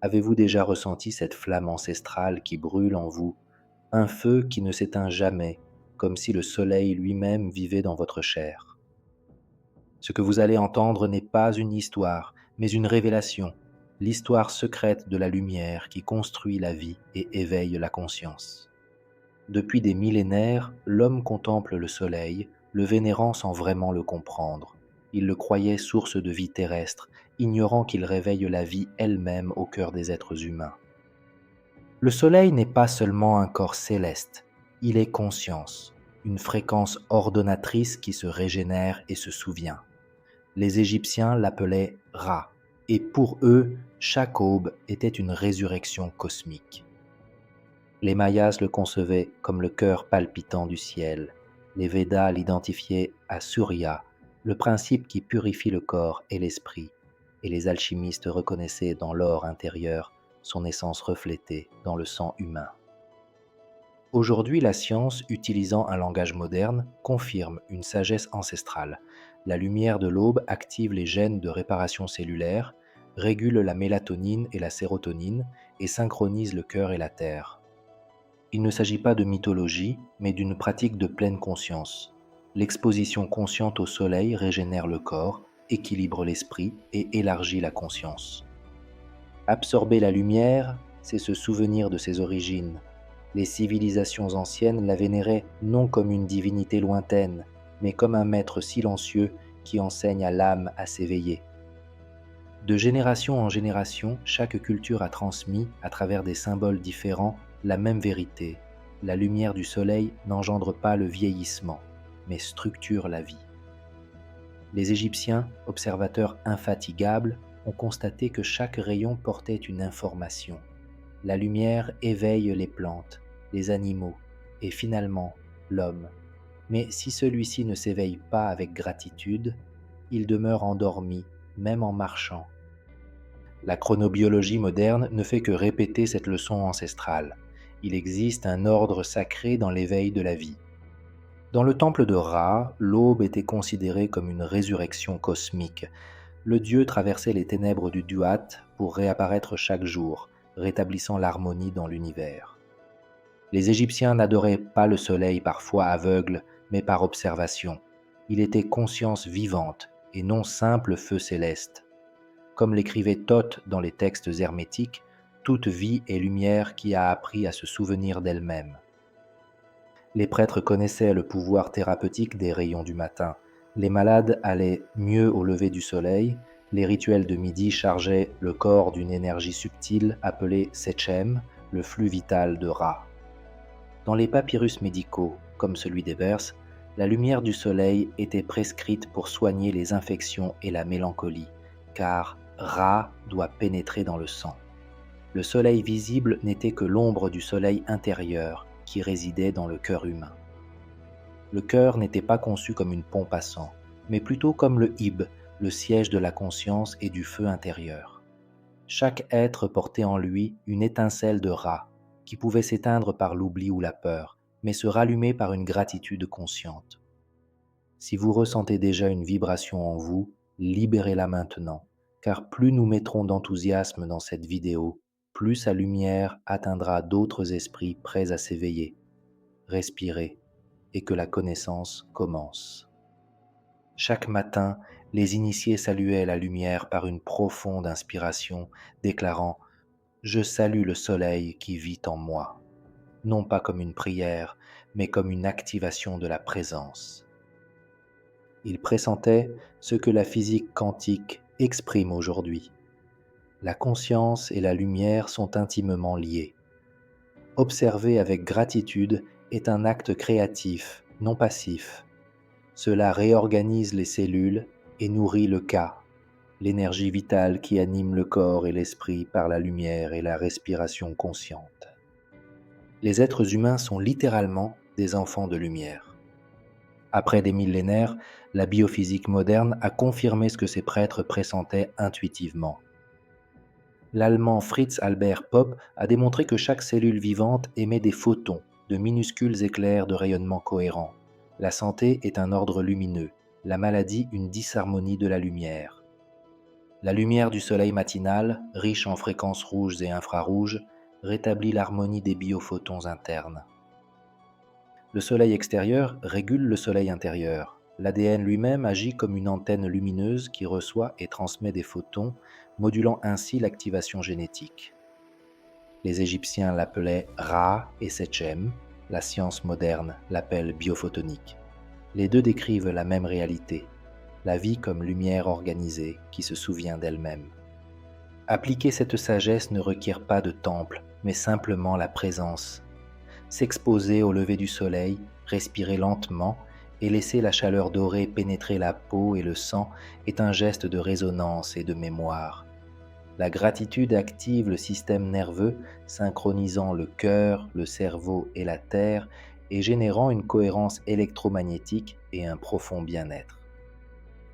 Avez-vous déjà ressenti cette flamme ancestrale qui brûle en vous, un feu qui ne s'éteint jamais, comme si le soleil lui-même vivait dans votre chair? Ce que vous allez entendre n'est pas une histoire, mais une révélation, l'histoire secrète de la lumière qui construit la vie et éveille la conscience. Depuis des millénaires, l'homme contemple le soleil, le vénérant sans vraiment le comprendre. Il le croyait source de vie terrestre, ignorant qu'il réveille la vie elle-même au cœur des êtres humains. Le soleil n'est pas seulement un corps céleste, il est conscience, une fréquence ordonnatrice qui se régénère et se souvient. Les Égyptiens l'appelaient Ra, et pour eux, chaque aube était une résurrection cosmique. Les Mayas le concevaient comme le cœur palpitant du ciel. Les Védas l'identifiaient à Surya, le principe qui purifie le corps et l'esprit, et les alchimistes reconnaissaient dans l'or intérieur son essence reflétée dans le sang humain. Aujourd'hui, la science, utilisant un langage moderne, confirme une sagesse ancestrale. La lumière de l'aube active les gènes de réparation cellulaire, régule la mélatonine et la sérotonine et synchronise le cœur et la terre. Il ne s'agit pas de mythologie, mais d'une pratique de pleine conscience. L'exposition consciente au soleil régénère le corps, équilibre l'esprit et élargit la conscience. Absorber la lumière, c'est se souvenir de ses origines. Les civilisations anciennes la vénéraient non comme une divinité lointaine, mais comme un maître silencieux qui enseigne à l'âme à s'éveiller. De génération en génération, chaque culture a transmis, à travers des symboles différents, la même vérité. La lumière du soleil n'engendre pas le vieillissement, mais structure la vie. Les Égyptiens, observateurs infatigables, ont constaté que chaque rayon portait une information. La lumière éveille les plantes, les animaux et finalement l'homme. Mais si celui-ci ne s'éveille pas avec gratitude, il demeure endormi, même en marchant. La chronobiologie moderne ne fait que répéter cette leçon ancestrale. Il existe un ordre sacré dans l'éveil de la vie. Dans le temple de Ra, l'aube était considérée comme une résurrection cosmique. Le dieu traversait les ténèbres du Duat pour réapparaître chaque jour, rétablissant l'harmonie dans l'univers. Les Égyptiens n'adoraient pas le soleil par foi aveugle, mais par observation. Il était conscience vivante et non simple feu céleste. Comme l'écrivait Thoth dans les textes hermétiques, toute vie est lumière qui a appris à se souvenir d'elle-même. Les prêtres connaissaient le pouvoir thérapeutique des rayons du matin. Les malades allaient mieux au lever du soleil. Les rituels de midi chargeaient le corps d'une énergie subtile appelée Sechem, le flux vital de Ra. Dans les papyrus médicaux, comme celui d'Ebers, la lumière du soleil était prescrite pour soigner les infections et la mélancolie, car Ra doit pénétrer dans le sang. Le soleil visible n'était que l'ombre du soleil intérieur qui résidait dans le cœur humain. Le cœur n'était pas conçu comme une pompe à sang, mais plutôt comme le hib, le siège de la conscience et du feu intérieur. Chaque être portait en lui une étincelle de Ra, qui pouvait s'éteindre par l'oubli ou la peur, mais se rallumer par une gratitude consciente. Si vous ressentez déjà une vibration en vous, libérez-la maintenant, car plus nous mettrons d'enthousiasme dans cette vidéo, plus sa lumière atteindra d'autres esprits prêts à s'éveiller. Respirez et que la connaissance commence. Chaque matin, les initiés saluaient la lumière par une profonde inspiration, déclarant « Je salue le soleil qui vit en moi », non pas comme une prière, mais comme une activation de la présence. Ils pressentaient ce que la physique quantique exprime aujourd'hui. La conscience et la lumière sont intimement liées. Observer avec gratitude est un acte créatif, non passif. Cela réorganise les cellules et nourrit le Ka, l'énergie vitale qui anime le corps et l'esprit par la lumière et la respiration consciente. Les êtres humains sont littéralement des enfants de lumière. Après des millénaires, la biophysique moderne a confirmé ce que ces prêtres pressentaient intuitivement. L'Allemand Fritz Albert Popp a démontré que chaque cellule vivante émet des photons, de minuscules éclairs de rayonnement cohérent. La santé est un ordre lumineux, la maladie une disharmonie de la lumière. La lumière du soleil matinal, riche en fréquences rouges et infrarouges, rétablit l'harmonie des biophotons internes. Le soleil extérieur régule le soleil intérieur. L'ADN lui-même agit comme une antenne lumineuse qui reçoit et transmet des photons, modulant ainsi l'activation génétique. Les Égyptiens l'appelaient Ra et Sechem, la science moderne l'appelle biophotonique. Les deux décrivent la même réalité, la vie comme lumière organisée qui se souvient d'elle-même. Appliquer cette sagesse ne requiert pas de temple, mais simplement la présence. S'exposer au lever du soleil, respirer lentement et laisser la chaleur dorée pénétrer la peau et le sang est un geste de résonance et de mémoire. La gratitude active le système nerveux, synchronisant le cœur, le cerveau et la terre et générant une cohérence électromagnétique et un profond bien-être.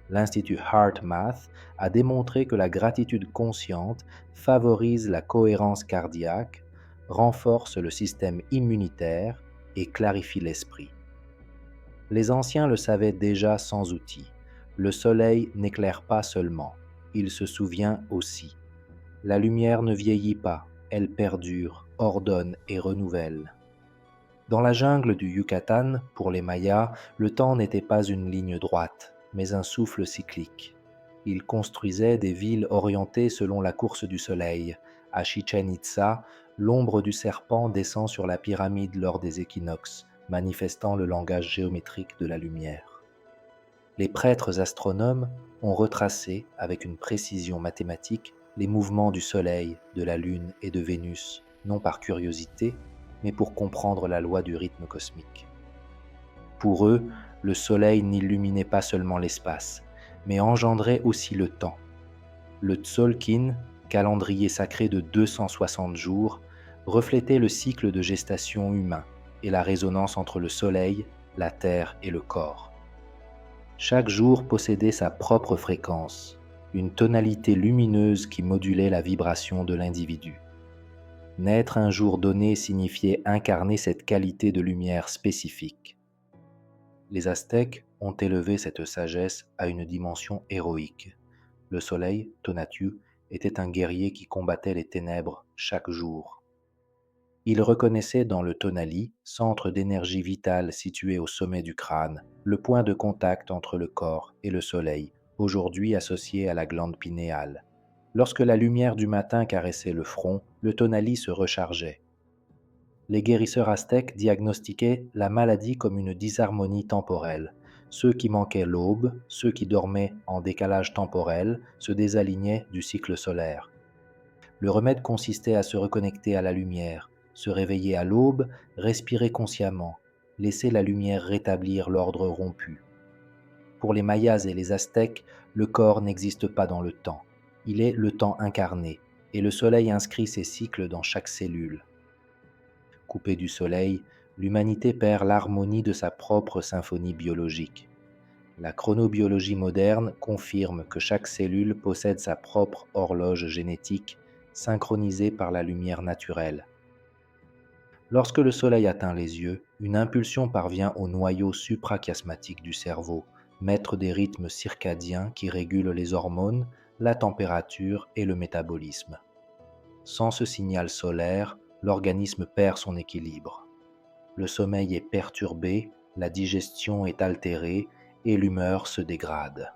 L'Institut HeartMath a démontré que la gratitude consciente favorise la cohérence cardiaque, renforce le système immunitaire et clarifie l'esprit. Les anciens le savaient déjà sans outil. Le soleil n'éclaire pas seulement, il se souvient aussi. La lumière ne vieillit pas, elle perdure, ordonne et renouvelle. Dans la jungle du Yucatan, pour les Mayas, le temps n'était pas une ligne droite, mais un souffle cyclique. Ils construisaient des villes orientées selon la course du soleil. À Chichen Itza, l'ombre du serpent descend sur la pyramide lors des équinoxes, manifestant le langage géométrique de la lumière. Les prêtres astronomes ont retracé, avec une précision mathématique, les mouvements du Soleil, de la Lune et de Vénus, non par curiosité, mais pour comprendre la loi du rythme cosmique. Pour eux, le Soleil n'illuminait pas seulement l'espace, mais engendrait aussi le temps. Le Tzolk'in, calendrier sacré de 260 jours, reflétait le cycle de gestation humain et la résonance entre le Soleil, la Terre et le corps. Chaque jour possédait sa propre fréquence, une tonalité lumineuse qui modulait la vibration de l'individu. Naître un jour donné signifiait incarner cette qualité de lumière spécifique. Les Aztèques ont élevé cette sagesse à une dimension héroïque. Le soleil, Tonatiuh, était un guerrier qui combattait les ténèbres chaque jour. Il reconnaissait dans le tonali, centre d'énergie vitale situé au sommet du crâne, le point de contact entre le corps et le soleil, aujourd'hui associé à la glande pinéale. Lorsque la lumière du matin caressait le front, le tonali se rechargeait. Les guérisseurs aztèques diagnostiquaient la maladie comme une disharmonie temporelle. Ceux qui manquaient l'aube, ceux qui dormaient en décalage temporel, se désalignaient du cycle solaire. Le remède consistait à se reconnecter à la lumière, se réveiller à l'aube, respirer consciemment, laisser la lumière rétablir l'ordre rompu. Pour les Mayas et les Aztèques, le corps n'existe pas dans le temps. Il est le temps incarné, et le soleil inscrit ses cycles dans chaque cellule. Coupée du soleil, l'humanité perd l'harmonie de sa propre symphonie biologique. La chronobiologie moderne confirme que chaque cellule possède sa propre horloge génétique, synchronisée par la lumière naturelle. Lorsque le soleil atteint les yeux, une impulsion parvient au noyau suprachiasmatique du cerveau, maître des rythmes circadiens qui régulent les hormones, la température et le métabolisme. Sans ce signal solaire, l'organisme perd son équilibre. Le sommeil est perturbé, la digestion est altérée et l'humeur se dégrade.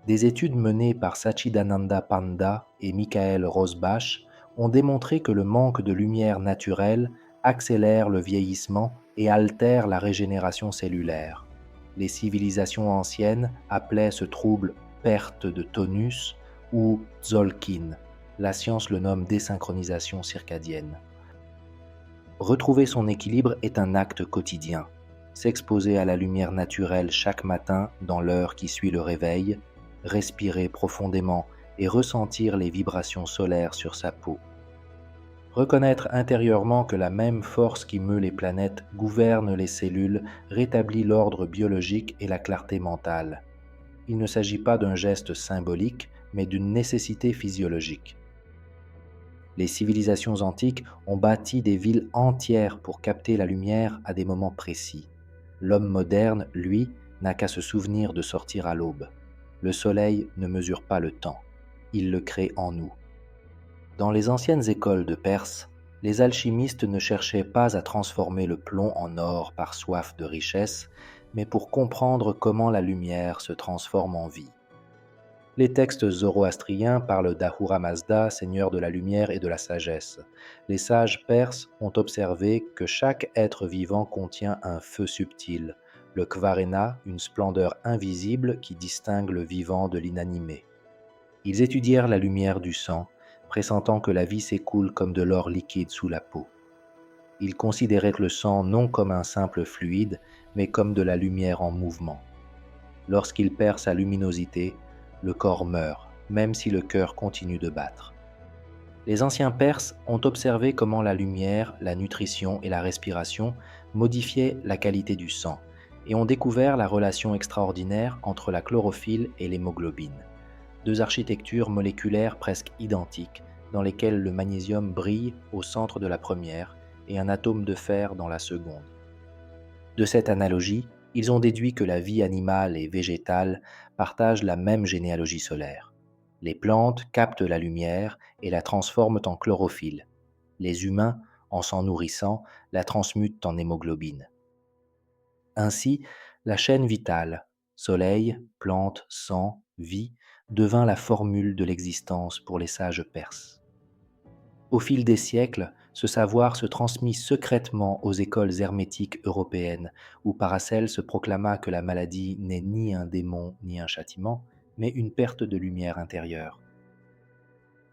Des études menées par Sachidananda Panda et Michael Rosbach ont démontré que le manque de lumière naturelle accélère le vieillissement et altère la régénération cellulaire. Les civilisations anciennes appelaient ce trouble perte de tonus ou Tzolk'in. La science le nomme désynchronisation circadienne. Retrouver son équilibre est un acte quotidien. S'exposer à la lumière naturelle chaque matin dans l'heure qui suit le réveil, respirer profondément et ressentir les vibrations solaires sur sa peau. Reconnaître intérieurement que la même force qui meut les planètes gouverne les cellules rétablit l'ordre biologique et la clarté mentale. Il ne s'agit pas d'un geste symbolique, mais d'une nécessité physiologique. Les civilisations antiques ont bâti des villes entières pour capter la lumière à des moments précis. L'homme moderne, lui, n'a qu'à se souvenir de sortir à l'aube. Le soleil ne mesure pas le temps, il le crée en nous. Dans les anciennes écoles de Perse, les alchimistes ne cherchaient pas à transformer le plomb en or par soif de richesse, mais pour comprendre comment la lumière se transforme en vie. Les textes zoroastriens parlent d'Ahura Mazda, seigneur de la lumière et de la sagesse. Les sages perses ont observé que chaque être vivant contient un feu subtil, le kvarena, une splendeur invisible qui distingue le vivant de l'inanimé. Ils étudièrent la lumière du sang, pressentant que la vie s'écoule comme de l'or liquide sous la peau. Ils considéraient le sang non comme un simple fluide, mais comme de la lumière en mouvement. Lorsqu'il perd sa luminosité, le corps meurt, même si le cœur continue de battre. Les anciens Perses ont observé comment la lumière, la nutrition et la respiration modifiaient la qualité du sang et ont découvert la relation extraordinaire entre la chlorophylle et l'hémoglobine, deux architectures moléculaires presque identiques dans lesquelles le magnésium brille au centre de la première et un atome de fer dans la seconde. De cette analogie, ils ont déduit que la vie animale et végétale partagent la même généalogie solaire. Les plantes captent la lumière et la transforment en chlorophylle. Les humains, en s'en nourrissant, la transmutent en hémoglobine. Ainsi, la chaîne vitale, soleil, plante, sang, vie, devint la formule de l'existence pour les sages perses. Au fil des siècles, ce savoir se transmit secrètement aux écoles hermétiques européennes, où Paracelse proclama que la maladie n'est ni un démon ni un châtiment, mais une perte de lumière intérieure.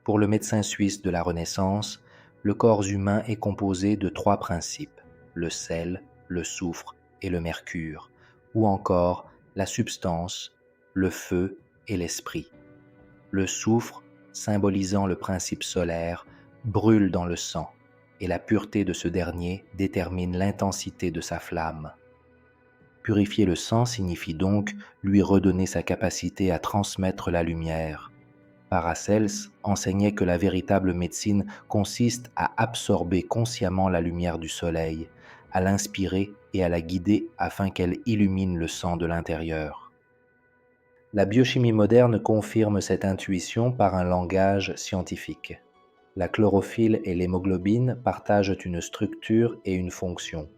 Pour le médecin suisse de la Renaissance, le corps humain est composé de 3 principes, le sel, le soufre et le mercure, ou encore la substance, le feu et l'esprit. Le soufre, symbolisant le principe solaire, brûle dans le sang, et la pureté de ce dernier détermine l'intensité de sa flamme. Purifier le sang signifie donc lui redonner sa capacité à transmettre la lumière. Paracelse enseignait que la véritable médecine consiste à absorber consciemment la lumière du soleil, à l'inspirer et à la guider afin qu'elle illumine le sang de l'intérieur. La biochimie moderne confirme cette intuition par un langage scientifique. La chlorophylle et l'hémoglobine partagent une structure et une fonction.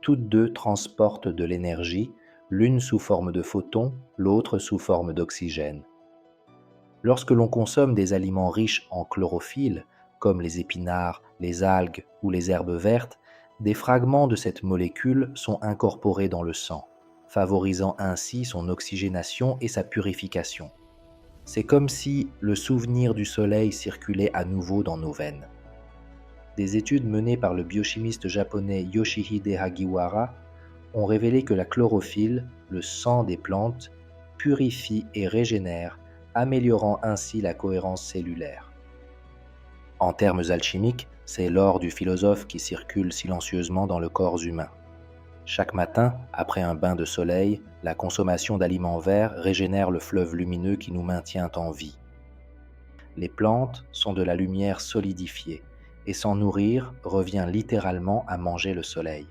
Toutes deux transportent de l'énergie, l'une sous forme de photons, l'autre sous forme d'oxygène. Lorsque l'on consomme des aliments riches en chlorophylle, comme les épinards, les algues ou les herbes vertes, des fragments de cette molécule sont incorporés dans le sang, favorisant ainsi son oxygénation et sa purification. C'est comme si le souvenir du soleil circulait à nouveau dans nos veines. Des études menées par le biochimiste japonais Yoshihide Hagiwara ont révélé que la chlorophylle, le sang des plantes, purifie et régénère, améliorant ainsi la cohérence cellulaire. En termes alchimiques, c'est l'or du philosophe qui circule silencieusement dans le corps humain. Chaque matin, après un bain de soleil, la consommation d'aliments verts régénère le fleuve lumineux qui nous maintient en vie. Les plantes sont de la lumière solidifiée, et s'en nourrir revient littéralement à manger le soleil.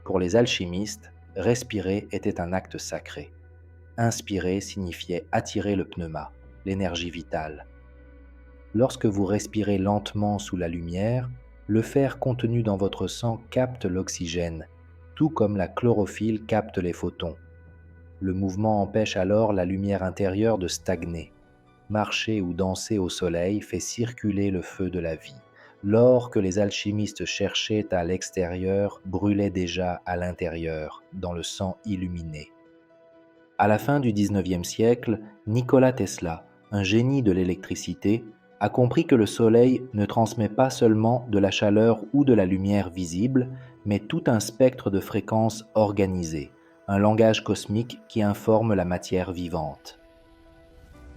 Pour les alchimistes, respirer était un acte sacré. Inspirer signifiait attirer le pneuma, l'énergie vitale. Lorsque vous respirez lentement sous la lumière, le fer contenu dans votre sang capte l'oxygène, tout comme la chlorophylle capte les photons. Le mouvement empêche alors la lumière intérieure de stagner. Marcher ou danser au soleil fait circuler le feu de la vie. L'or que les alchimistes cherchaient à l'extérieur brûlait déjà à l'intérieur, dans le sang illuminé. À la fin du XIXe siècle, Nikola Tesla, un génie de l'électricité, a compris que le soleil ne transmet pas seulement de la chaleur ou de la lumière visible, mais tout un spectre de fréquences organisées, un langage cosmique qui informe la matière vivante.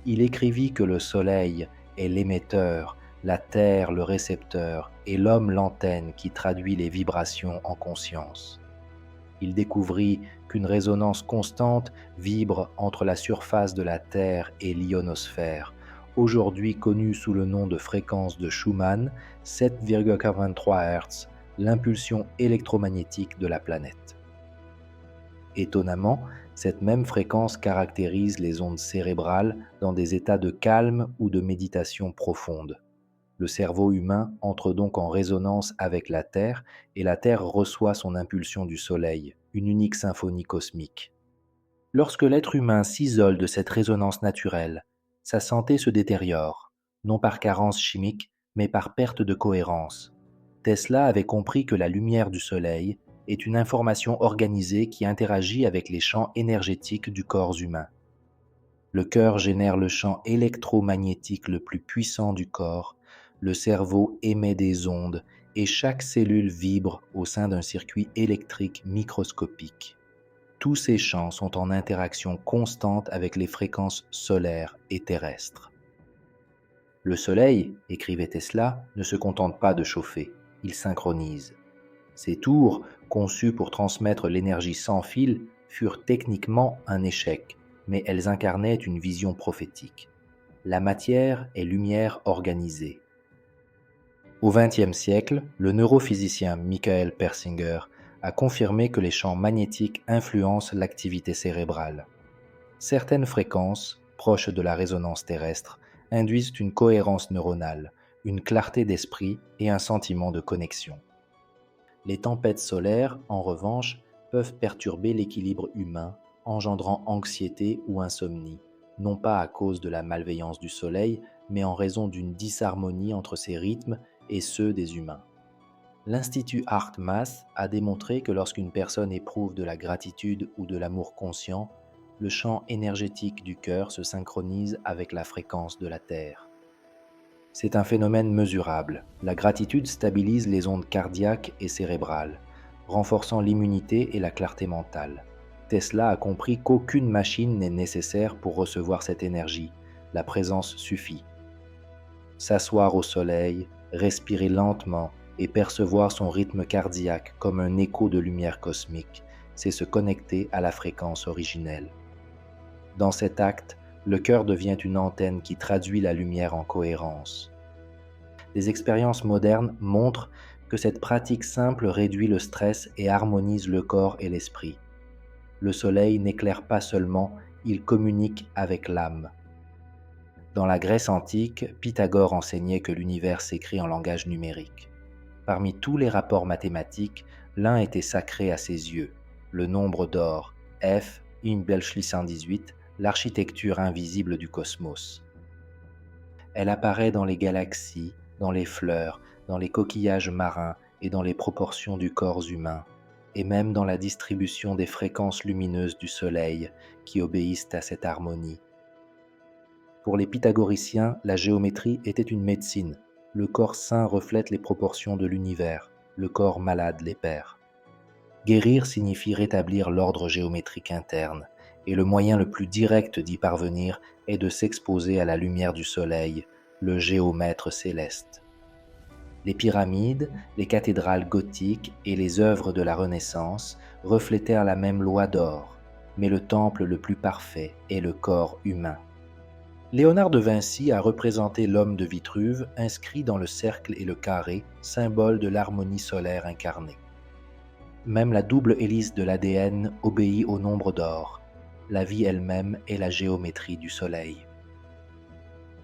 Il écrivit que le soleil est l'émetteur, la terre le récepteur et l'homme l'antenne qui traduit les vibrations en conscience. Il découvrit qu'une résonance constante vibre entre la surface de la Terre et l'ionosphère, aujourd'hui connue sous le nom de fréquence de Schumann, 7,83 Hz, l'impulsion électromagnétique de la planète. Étonnamment, Cette même fréquence caractérise les ondes cérébrales dans des états de calme ou de méditation profonde. Le cerveau humain entre donc en résonance avec la Terre et la Terre reçoit son impulsion du Soleil, une unique symphonie cosmique. Lorsque l'être humain s'isole de cette résonance naturelle, sa santé se détériore, non par carence chimique, mais par perte de cohérence. Tesla avait compris que la lumière du Soleil est une information organisée qui interagit avec les champs énergétiques du corps humain. Le cœur génère le champ électromagnétique le plus puissant du corps, le cerveau émet des ondes et chaque cellule vibre au sein d'un circuit électrique microscopique. Tous ces champs sont en interaction constante avec les fréquences solaires et terrestres. Le Soleil, écrivait Tesla, ne se contente pas de chauffer, il synchronise. Ces tours, conçues pour transmettre l'énergie sans fil, furent techniquement un échec, mais elles incarnaient une vision prophétique. La matière est lumière organisée. Au XXe siècle, le neurophysicien Michael Persinger a confirmé que les champs magnétiques influencent l'activité cérébrale. Certaines fréquences, proches de la résonance terrestre, induisent une cohérence neuronale, une clarté d'esprit et un sentiment de connexion. Les tempêtes solaires, en revanche, peuvent perturber l'équilibre humain, engendrant anxiété ou insomnie, non pas à cause de la malveillance du Soleil, mais en raison d'une disharmonie entre ses rythmes et ceux des humains. L'Institut HeartMath a démontré que lorsqu'une personne éprouve de la gratitude ou de l'amour conscient, le champ énergétique du cœur se synchronise avec la fréquence de la Terre. C'est un phénomène mesurable. La gratitude stabilise les ondes cardiaques et cérébrales, renforçant l'immunité et la clarté mentale. Tesla a compris qu'aucune machine n'est nécessaire pour recevoir cette énergie. La présence suffit. S'asseoir au soleil, respirer lentement et percevoir son rythme cardiaque comme un écho de lumière cosmique, c'est se connecter à la fréquence originelle. Dans cet acte, le cœur devient une antenne qui traduit la lumière en cohérence. Les expériences modernes montrent que cette pratique simple réduit le stress et harmonise le corps et l'esprit. Le soleil n'éclaire pas seulement, il communique avec l'âme. Dans la Grèce antique, Pythagore enseignait que l'univers s'écrit en langage numérique. Parmi tous les rapports mathématiques, l'un était sacré à ses yeux, le nombre d'or, F, Himmelsschluss 118, l'architecture invisible du cosmos. Elle apparaît dans les galaxies, dans les fleurs, dans les coquillages marins et dans les proportions du corps humain, et même dans la distribution des fréquences lumineuses du Soleil qui obéissent à cette harmonie. Pour les pythagoriciens, la géométrie était une médecine. Le corps sain reflète les proportions de l'univers, le corps malade les perd. Guérir signifie rétablir l'ordre géométrique interne, et le moyen le plus direct d'y parvenir est de s'exposer à la lumière du soleil, le géomètre céleste. Les pyramides, les cathédrales gothiques et les œuvres de la Renaissance reflétèrent la même loi d'or, mais le temple le plus parfait est le corps humain. Léonard de Vinci a représenté l'homme de Vitruve inscrit dans le cercle et le carré, symbole de l'harmonie solaire incarnée. Même la double hélice de l'ADN obéit au nombre d'or. La vie elle-même est la géométrie du Soleil.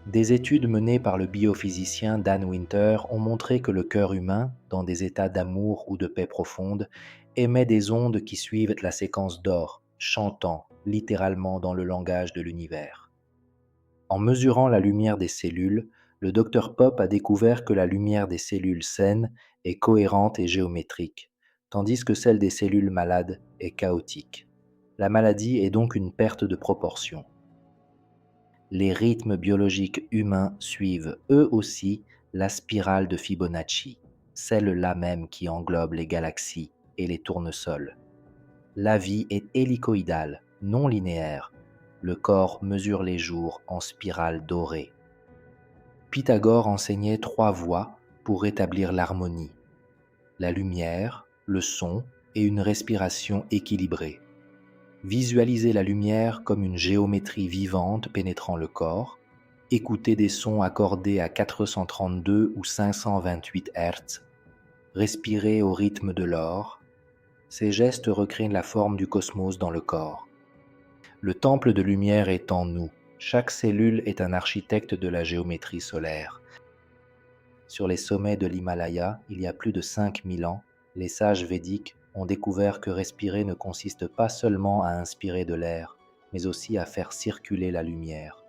Des études menées par le biophysicien Dan Winter ont montré que le cœur humain, dans des états d'amour ou de paix profonde, émet des ondes qui suivent la séquence d'or, chantant littéralement dans le langage de l'univers. En mesurant la lumière des cellules, le Dr Pop a découvert que la lumière des cellules saines est cohérente et géométrique, tandis que celle des cellules malades est chaotique. La maladie est donc une perte de proportion. Les rythmes biologiques humains suivent eux aussi la spirale de Fibonacci, celle-là même qui englobe les galaxies et les tournesols. La vie est hélicoïdale, non linéaire. Le corps mesure les jours en spirale dorée. Pythagore enseignait 3 voies pour rétablir l'harmonie: la lumière, le son et une respiration équilibrée. Visualisez la lumière comme une géométrie vivante pénétrant le corps, écoutez des sons accordés à 432 ou 528 Hz, respirez au rythme de l'or. Ces gestes recréent la forme du cosmos dans le corps. Le temple de lumière est en nous. Chaque cellule est un architecte de la géométrie solaire. Sur les sommets de l'Himalaya, il y a plus de 5000 ans, les sages védiques ont découvert que respirer ne consiste pas seulement à inspirer de l'air, mais aussi à faire circuler la lumière.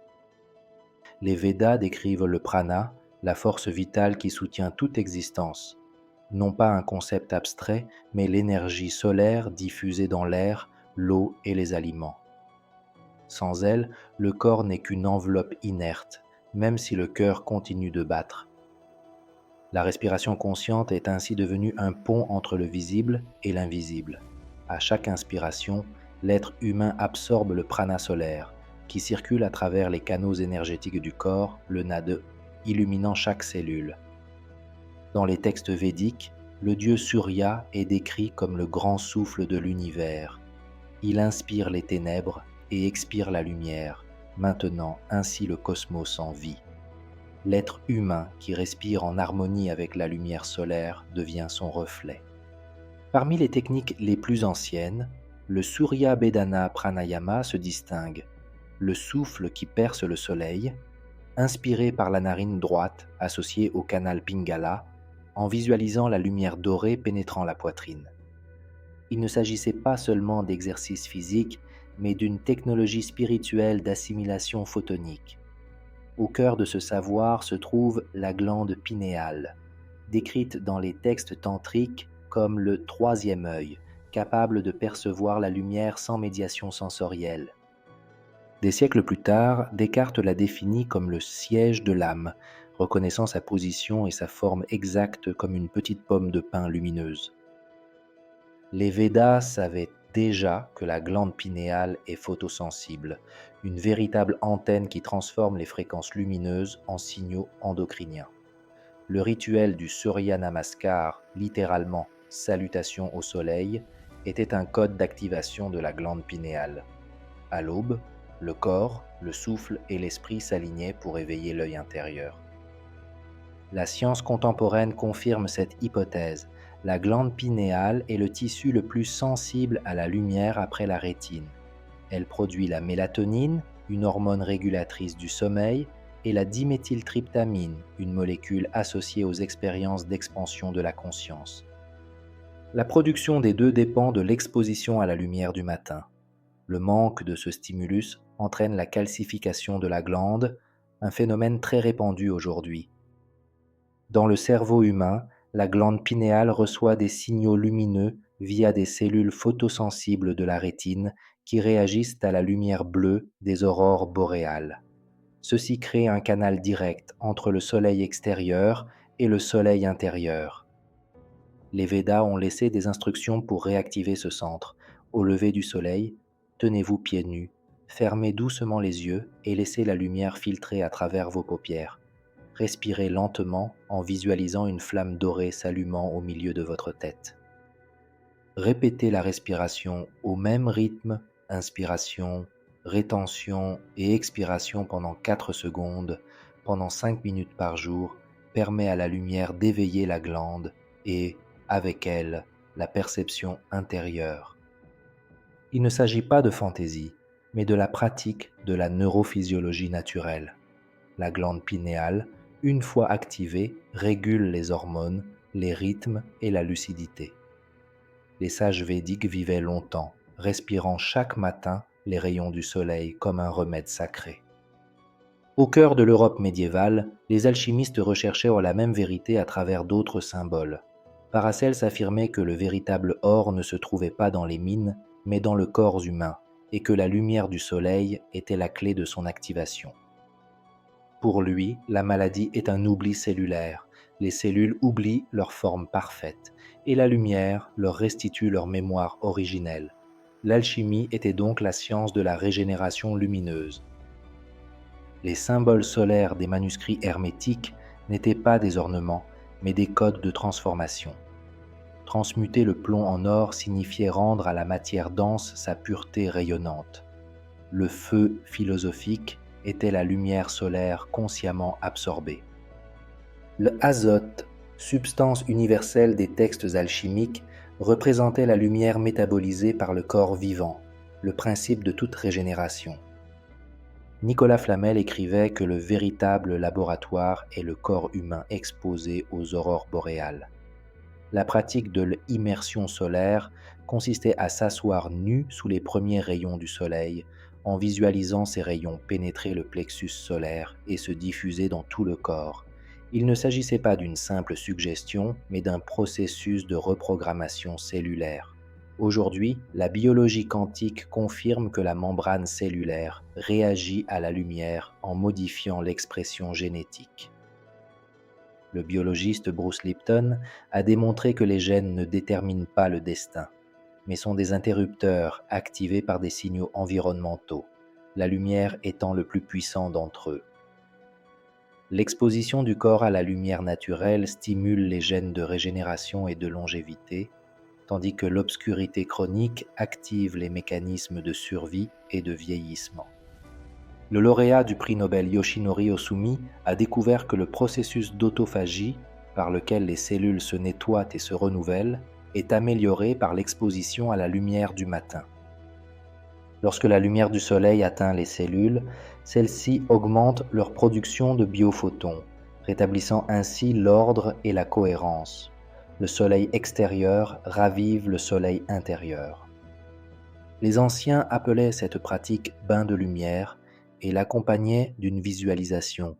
Les Védas décrivent le prana, la force vitale qui soutient toute existence. Non pas un concept abstrait, mais l'énergie solaire diffusée dans l'air, l'eau et les aliments. Sans elle, le corps n'est qu'une enveloppe inerte, même si le cœur continue de battre. La respiration consciente est ainsi devenue un pont entre le visible et l'invisible. À chaque inspiration, l'être humain absorbe le prana solaire, qui circule à travers les canaux énergétiques du corps, le nada, illuminant chaque cellule. Dans les textes védiques, le dieu Surya est décrit comme le grand souffle de l'univers. Il inspire les ténèbres et expire la lumière, maintenant ainsi le cosmos en vie. L'être humain qui respire en harmonie avec la lumière solaire devient son reflet. Parmi les techniques les plus anciennes, le Surya Bedana Pranayama se distingue. Le souffle qui perce le soleil, inspiré par la narine droite associée au canal Pingala, en visualisant la lumière dorée pénétrant la poitrine. Il ne s'agissait pas seulement d'exercices physiques, mais d'une technologie spirituelle d'assimilation photonique. Au cœur de ce savoir se trouve la glande pinéale, décrite dans les textes tantriques comme le troisième œil, capable de percevoir la lumière sans médiation sensorielle. Des siècles plus tard, Descartes la définit comme le siège de l'âme, reconnaissant sa position et sa forme exacte comme une petite pomme de pin lumineuse. Les Védas savaient déjà que la glande pinéale est photosensible, une véritable antenne qui transforme les fréquences lumineuses en signaux endocriniens. Le rituel du Surya Namaskar, littéralement « salutation au soleil », était un code d'activation de la glande pinéale. À l'aube, le corps, le souffle et l'esprit s'alignaient pour éveiller l'œil intérieur. La science contemporaine confirme cette hypothèse. La glande pinéale est le tissu le plus sensible à la lumière après la rétine. Elle produit la mélatonine, une hormone régulatrice du sommeil, et la diméthyltryptamine, une molécule associée aux expériences d'expansion de la conscience. La production des deux dépend de l'exposition à la lumière du matin. Le manque de ce stimulus entraîne la calcification de la glande, un phénomène très répandu aujourd'hui. Dans le cerveau humain, la glande pinéale reçoit des signaux lumineux via des cellules photosensibles de la rétine qui réagissent à la lumière bleue des aurores boréales. Ceci crée un canal direct entre le soleil extérieur et le soleil intérieur. Les Védas ont laissé des instructions pour réactiver ce centre. Au lever du soleil, tenez-vous pieds nus, fermez doucement les yeux et laissez la lumière filtrer à travers vos paupières. Respirez lentement en visualisant une flamme dorée s'allumant au milieu de votre tête. Répétez la respiration au même rythme, inspiration, rétention et expiration pendant 4 secondes, pendant 5 minutes par jour, permet à la lumière d'éveiller la glande et, avec elle, la perception intérieure. Il ne s'agit pas de fantaisie, mais de la pratique de la neurophysiologie naturelle. La glande pinéale, une fois activée, régule les hormones, les rythmes et la lucidité. Les sages védiques vivaient longtemps, respirant chaque matin les rayons du soleil comme un remède sacré. Au cœur de l'Europe médiévale, les alchimistes recherchaient la même vérité à travers d'autres symboles. Paracelse affirmait que le véritable or ne se trouvait pas dans les mines, mais dans le corps humain, et que la lumière du soleil était la clé de son activation. Pour lui, la maladie est un oubli cellulaire. Les cellules oublient leur forme parfaite, et la lumière leur restitue leur mémoire originelle. L'alchimie était donc la science de la régénération lumineuse. Les symboles solaires des manuscrits hermétiques n'étaient pas des ornements, mais des codes de transformation. Transmuter le plomb en or signifiait rendre à la matière dense sa pureté rayonnante. Le feu philosophique était la lumière solaire consciemment absorbée. Le azote, substance universelle des textes alchimiques, représentait la lumière métabolisée par le corps vivant. le principe de toute régénération. Nicolas Flamel écrivait que le véritable laboratoire est le corps humain exposé aux aurores boréales. La pratique de l'immersion solaire consistait à s'asseoir nu sous les premiers rayons du soleil, en visualisant ces rayons pénétrer le plexus solaire et se diffuser dans tout le corps. Il ne s'agissait pas d'une simple suggestion, mais d'un processus de reprogrammation cellulaire. Aujourd'hui, la biologie quantique confirme que la membrane cellulaire réagit à la lumière en modifiant l'expression génétique. Le biologiste Bruce Lipton a démontré que les gènes ne déterminent pas le destin, mais sont des interrupteurs activés par des signaux environnementaux, la lumière étant le plus puissant d'entre eux. L'exposition du corps à la lumière naturelle stimule les gènes de régénération et de longévité, tandis que l'obscurité chronique active les mécanismes de survie et de vieillissement. Le lauréat du prix Nobel Yoshinori Ohsumi a découvert que le processus d'autophagie, par lequel les cellules se nettoient et se renouvellent, est amélioré par l'exposition à la lumière du matin. Lorsque la lumière du soleil atteint les cellules, celles-ci augmentent leur production de biophotons, rétablissant ainsi l'ordre et la cohérence. Le soleil extérieur ravive le soleil intérieur. Les anciens appelaient cette pratique bain de lumière et l'accompagnaient d'une visualisation,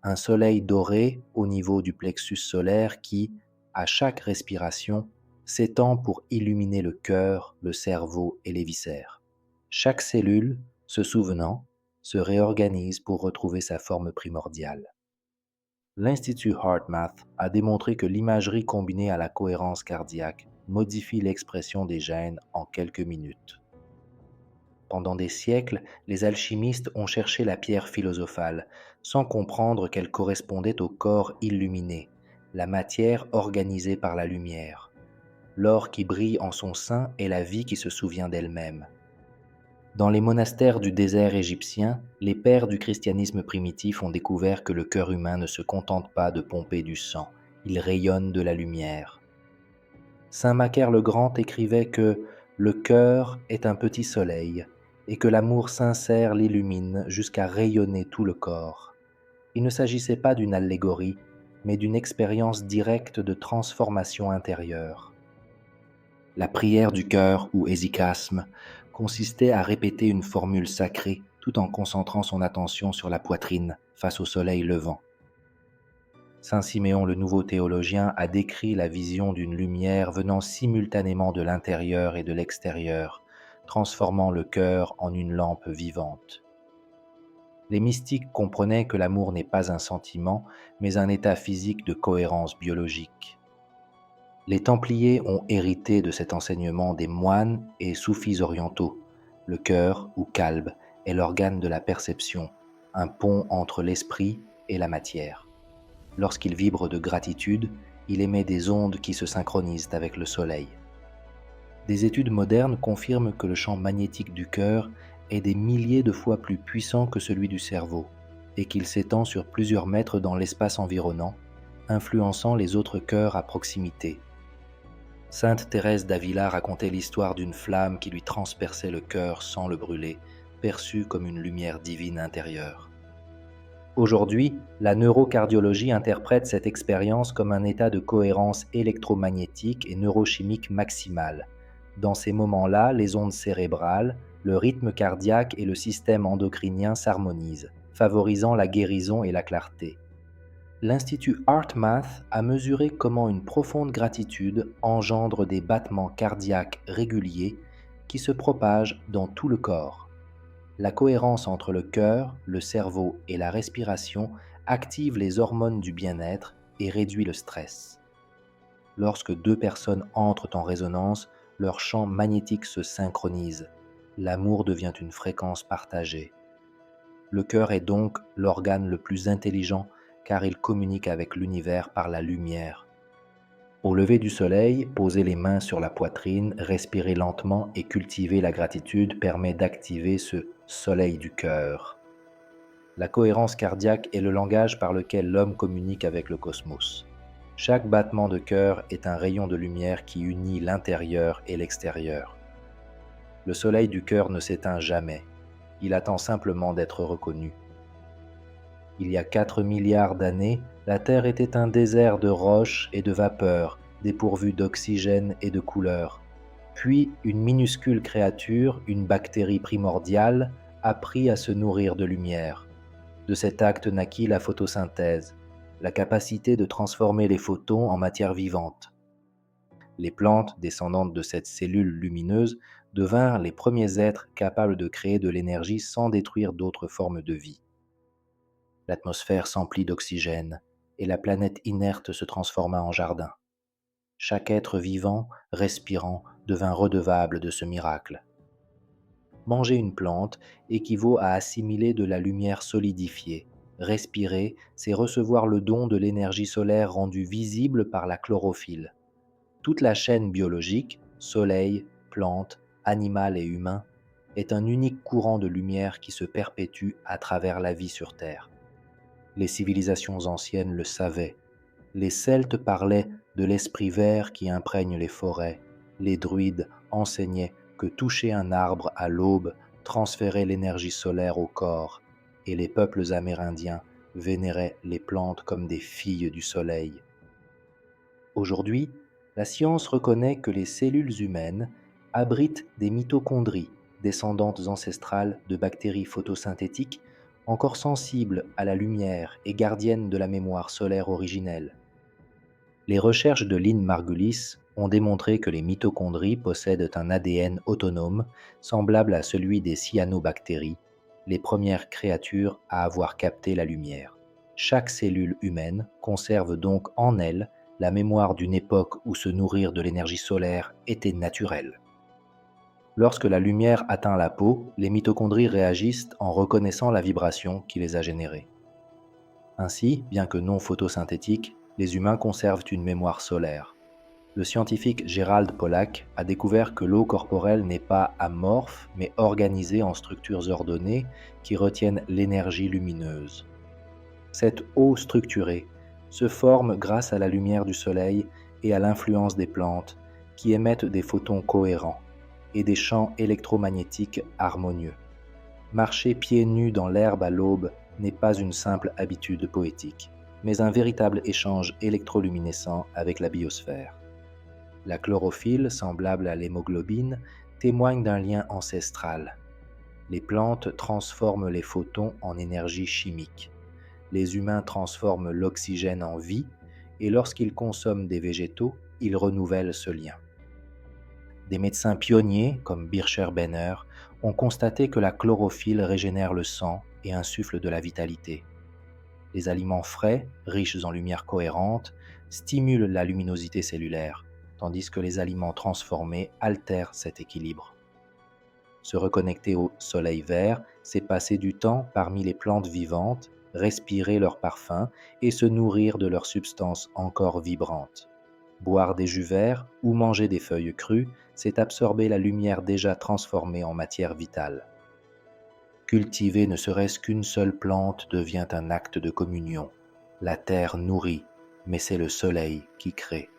un soleil doré au niveau du plexus solaire qui, à chaque respiration, s'étend pour illuminer le cœur, le cerveau et les viscères. Chaque cellule, se souvenant, se réorganise pour retrouver sa forme primordiale. L'Institut HeartMath a démontré que l'imagerie combinée à la cohérence cardiaque modifie l'expression des gènes en quelques minutes. Pendant des siècles, les alchimistes ont cherché la pierre philosophale, sans comprendre qu'elle correspondait au corps illuminé, la matière organisée par la lumière. L'or qui brille en son sein est la vie qui se souvient d'elle-même. Dans les monastères du désert égyptien, les pères du christianisme primitif ont découvert que le cœur humain ne se contente pas de pomper du sang, il rayonne de la lumière. Saint Macaire le Grand écrivait que « le cœur est un petit soleil » et que l'amour sincère l'illumine jusqu'à rayonner tout le corps. Il ne s'agissait pas d'une allégorie, mais d'une expérience directe de transformation intérieure. La prière du cœur, ou hésychasme, consistait à répéter une formule sacrée tout en concentrant son attention sur la poitrine face au soleil levant. Saint Siméon le nouveau théologien a décrit la vision d'une lumière venant simultanément de l'intérieur et de l'extérieur, transformant le cœur en une lampe vivante. Les mystiques comprenaient que l'amour n'est pas un sentiment, mais un état physique de cohérence biologique. Les Templiers ont hérité de cet enseignement des moines et soufis orientaux. Le cœur, ou kalb, est l'organe de la perception, un pont entre l'esprit et la matière. Lorsqu'il vibre de gratitude, il émet des ondes qui se synchronisent avec le soleil. Des études modernes confirment que le champ magnétique du cœur est des milliers de fois plus puissant que celui du cerveau et qu'il s'étend sur plusieurs mètres dans l'espace environnant, influençant les autres cœurs à proximité. Sainte Thérèse d'Avila racontait l'histoire d'une flamme qui lui transperçait le cœur sans le brûler, perçue comme une lumière divine intérieure. Aujourd'hui, la neurocardiologie interprète cette expérience comme un état de cohérence électromagnétique et neurochimique maximale. Dans ces moments-là, les ondes cérébrales, le rythme cardiaque et le système endocrinien s'harmonisent, favorisant la guérison et la clarté. L'Institut HeartMath a mesuré comment une profonde gratitude engendre des battements cardiaques réguliers qui se propagent dans tout le corps. La cohérence entre le cœur, le cerveau et la respiration active les hormones du bien-être et réduit le stress. Lorsque deux personnes entrent en résonance, leur champ magnétique se synchronise. L'amour devient une fréquence partagée. Le cœur est donc l'organe le plus intelligent car il communique avec l'univers par la lumière. Au lever du soleil, poser les mains sur la poitrine, respirer lentement et cultiver la gratitude permet d'activer ce soleil du cœur. La cohérence cardiaque est le langage par lequel l'homme communique avec le cosmos. Chaque battement de cœur est un rayon de lumière qui unit l'intérieur et l'extérieur. Le soleil du cœur ne s'éteint jamais. Il attend simplement d'être reconnu. Il y a 4 milliards d'années, la Terre était un désert de roches et de vapeurs, dépourvu d'oxygène et de couleurs. Puis, une minuscule créature, une bactérie primordiale, apprit à se nourrir de lumière. De cet acte naquit la photosynthèse, la capacité de transformer les photons en matière vivante. Les plantes, descendantes de cette cellule lumineuse, devinrent les premiers êtres capables de créer de l'énergie sans détruire d'autres formes de vie. L'atmosphère s'emplit d'oxygène, et la planète inerte se transforma en jardin. Chaque être vivant, respirant, devint redevable de ce miracle. Manger une plante équivaut à assimiler de la lumière solidifiée. Respirer, c'est recevoir le don de l'énergie solaire rendue visible par la chlorophylle. Toute la chaîne biologique, soleil, plantes, animal et humain, est un unique courant de lumière qui se perpétue à travers la vie sur Terre. Les civilisations anciennes le savaient. Les Celtes parlaient de l'esprit vert qui imprègne les forêts. Les druides enseignaient que toucher un arbre à l'aube transférait l'énergie solaire au corps, et les peuples amérindiens vénéraient les plantes comme des filles du soleil. Aujourd'hui, la science reconnaît que les cellules humaines abritent des mitochondries, descendantes ancestrales de bactéries photosynthétiques encore sensibles à la lumière et gardiennes de la mémoire solaire originelle. Les recherches de Lynn Margulis ont démontré que les mitochondries possèdent un ADN autonome, semblable à celui des cyanobactéries, les premières créatures à avoir capté la lumière. Chaque cellule humaine conserve donc en elle la mémoire d'une époque où se nourrir de l'énergie solaire était naturel. Lorsque la lumière atteint la peau, les mitochondries réagissent en reconnaissant la vibration qui les a générées. Ainsi, bien que non photosynthétiques, les humains conservent une mémoire solaire. Le scientifique Gerald Pollack a découvert que l'eau corporelle n'est pas amorphe, mais organisée en structures ordonnées qui retiennent l'énergie lumineuse. Cette eau structurée se forme grâce à la lumière du soleil et à l'influence des plantes, qui émettent des photons cohérents et des champs électromagnétiques harmonieux. Marcher pieds nus dans l'herbe à l'aube n'est pas une simple habitude poétique, mais un véritable échange électroluminescent avec la biosphère. La chlorophylle, semblable à l'hémoglobine, témoigne d'un lien ancestral. Les plantes transforment les photons en énergie chimique. Les humains transforment l'oxygène en vie, et lorsqu'ils consomment des végétaux, ils renouvellent ce lien. Des médecins pionniers, comme Bircher-Benner, ont constaté que la chlorophylle régénère le sang et insuffle de la vitalité. Les aliments frais, riches en lumière cohérente, stimulent la luminosité cellulaire, tandis que les aliments transformés altèrent cet équilibre. Se reconnecter au soleil vert, c'est passer du temps parmi les plantes vivantes, respirer leur parfum et se nourrir de leurs substances encore vibrantes. Boire des jus verts ou manger des feuilles crues, c'est absorber la lumière déjà transformée en matière vitale. Cultiver ne serait-ce qu'une seule plante devient un acte de communion. La terre nourrit, mais c'est le soleil qui crée.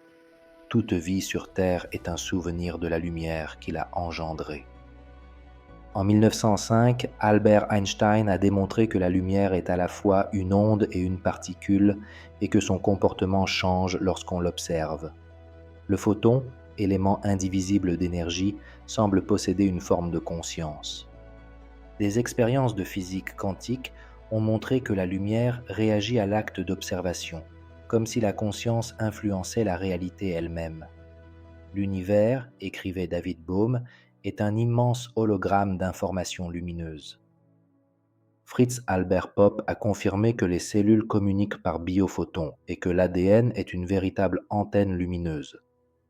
Toute vie sur terre est un souvenir de la lumière qu'il a engendrée. En 1905, Albert Einstein a démontré que la lumière est à la fois une onde et une particule et que son comportement change lorsqu'on l'observe. Le photon, élément indivisible d'énergie, semble posséder une forme de conscience. Des expériences de physique quantique ont montré que la lumière réagit à l'acte d'observation, comme si la conscience influençait la réalité elle-même. L'univers, écrivait David Bohm, est un immense hologramme d'informations lumineuses. Fritz Albert Popp a confirmé que les cellules communiquent par biophotons et que l'ADN est une véritable antenne lumineuse.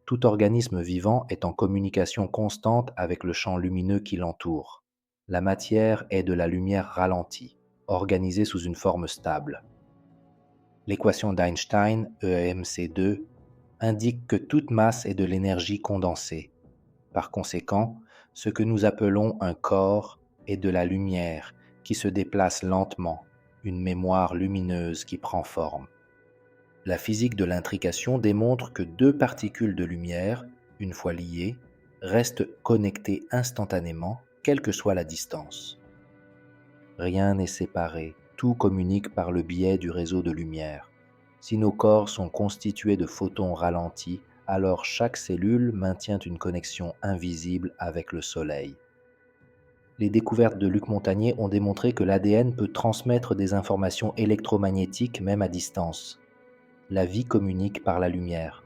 Tout organisme vivant est en communication constante avec le champ lumineux qui l'entoure. La matière est de la lumière ralentie, organisée sous une forme stable. L'équation d'Einstein, EMC2, indique que toute masse est de l'énergie condensée. Par conséquent, ce que nous appelons un corps est de la lumière qui se déplace lentement, une mémoire lumineuse qui prend forme. La physique de l'intrication démontre que deux particules de lumière, une fois liées, reste connecté instantanément, quelle que soit la distance. Rien n'est séparé, tout communique par le biais du réseau de lumière. Si nos corps sont constitués de photons ralentis, alors chaque cellule maintient une connexion invisible avec le Soleil. Les découvertes de Luc Montagnier ont démontré que l'ADN peut transmettre des informations électromagnétiques même à distance. La vie communique par la lumière.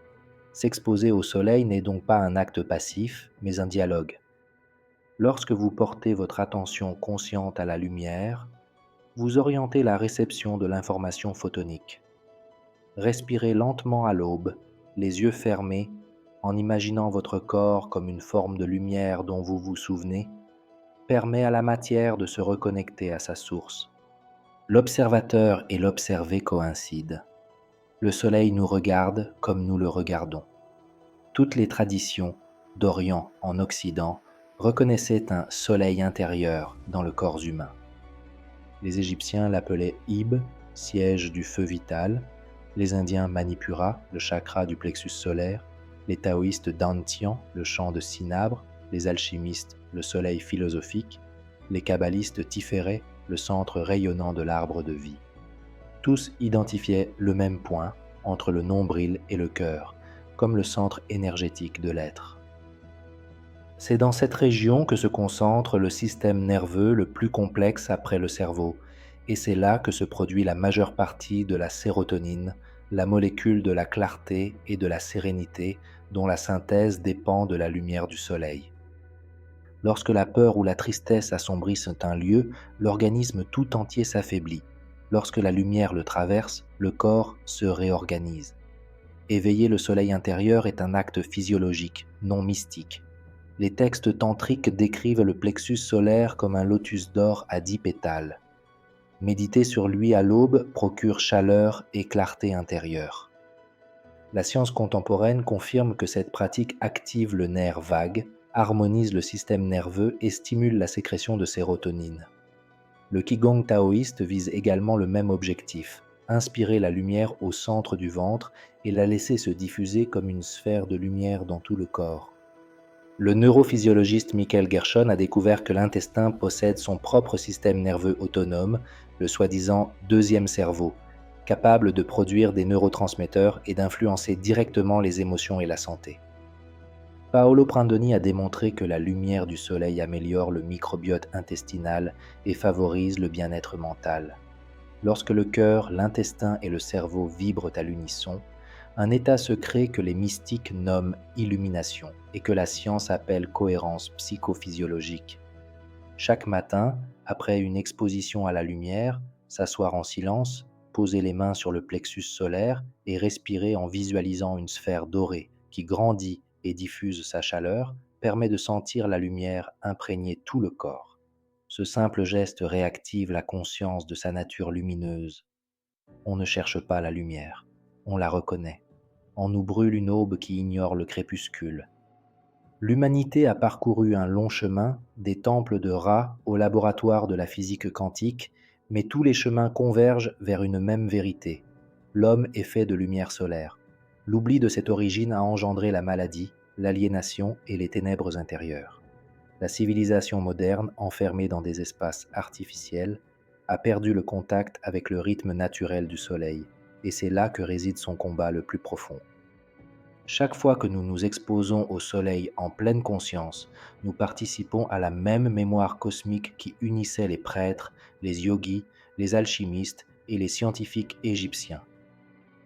S'exposer au Soleil n'est donc pas un acte passif, mais un dialogue. Lorsque vous portez votre attention consciente à la lumière, vous orientez la réception de l'information photonique. Respirez lentement à l'aube, les yeux fermés, en imaginant votre corps comme une forme de lumière dont vous vous souvenez, permet à la matière de se reconnecter à sa source. L'observateur et l'observé coïncident. Le Soleil nous regarde comme nous le regardons. Toutes les traditions, d'Orient en Occident, reconnaissaient un soleil intérieur dans le corps humain. Les Égyptiens l'appelaient Ib, siège du feu vital, les Indiens Manipura, le chakra du plexus solaire, les taoïstes Dantian, le champ de Cinabre, les alchimistes, le soleil philosophique, les kabbalistes Tiferet, le centre rayonnant de l'arbre de vie. Tous identifiaient le même point entre le nombril et le cœur, comme le centre énergétique de l'être. C'est dans cette région que se concentre le système nerveux le plus complexe après le cerveau, et c'est là que se produit la majeure partie de la sérotonine, la molécule de la clarté et de la sérénité dont la synthèse dépend de la lumière du soleil. Lorsque la peur ou la tristesse assombrissent un lieu, l'organisme tout entier s'affaiblit. Lorsque la lumière le traverse, le corps se réorganise. Éveiller le soleil intérieur est un acte physiologique, non mystique. Les textes tantriques décrivent le plexus solaire comme un lotus d'or à 10 pétales. Méditer sur lui à l'aube procure chaleur et clarté intérieure. La science contemporaine confirme que cette pratique active le nerf vague, harmonise le système nerveux et stimule la sécrétion de sérotonine. Le Qigong taoïste vise également le même objectif, inspirer la lumière au centre du ventre et la laisser se diffuser comme une sphère de lumière dans tout le corps. Le neurophysiologiste Michael Gershon a découvert que l'intestin possède son propre système nerveux autonome, le soi-disant deuxième cerveau, capable de produire des neurotransmetteurs et d'influencer directement les émotions et la santé. Paolo Prandoni a démontré que la lumière du soleil améliore le microbiote intestinal et favorise le bien-être mental. Lorsque le cœur, l'intestin et le cerveau vibrent à l'unisson, un état se crée que les mystiques nomment illumination et que la science appelle cohérence psychophysiologique. Chaque matin, après une exposition à la lumière, s'asseoir en silence, poser les mains sur le plexus solaire et respirer en visualisant une sphère dorée qui grandit et diffuse sa chaleur permet de sentir la lumière imprégner tout le corps. Ce simple geste réactive la conscience de sa nature lumineuse. On ne cherche pas la lumière, on la reconnaît. On nous brûle une aube qui ignore le crépuscule. L'humanité a parcouru un long chemin, des temples de Ra au laboratoire de la physique quantique, mais tous les chemins convergent vers une même vérité. L'homme est fait de lumière solaire. L'oubli de cette origine a engendré la maladie, l'aliénation et les ténèbres intérieures. La civilisation moderne, enfermée dans des espaces artificiels, a perdu le contact avec le rythme naturel du soleil, et c'est là que réside son combat le plus profond. Chaque fois que nous nous exposons au soleil en pleine conscience, nous participons à la même mémoire cosmique qui unissait les prêtres, les yogis, les alchimistes et les scientifiques égyptiens.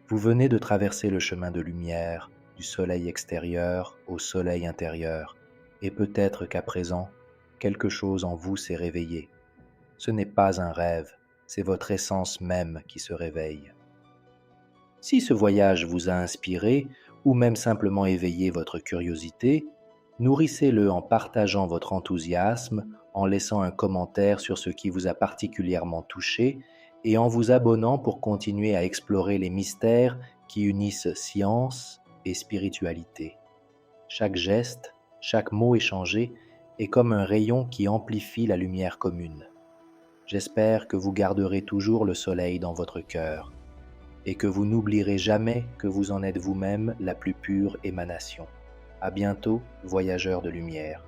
Vous venez de traverser le chemin de lumière, du soleil extérieur au soleil intérieur, et peut-être qu'à présent, quelque chose en vous s'est réveillé. Ce n'est pas un rêve, c'est votre essence même qui se réveille. Si ce voyage vous a inspiré, ou même simplement éveillé votre curiosité, nourrissez-le en partageant votre enthousiasme, en laissant un commentaire sur ce qui vous a particulièrement touché et en vous abonnant pour continuer à explorer les mystères qui unissent science et spiritualité. Chaque geste, chaque mot échangé est comme un rayon qui amplifie la lumière commune. J'espère que vous garderez toujours le soleil dans votre cœur et que vous n'oublierez jamais que vous en êtes vous-même la plus pure émanation. À bientôt, voyageurs de lumière.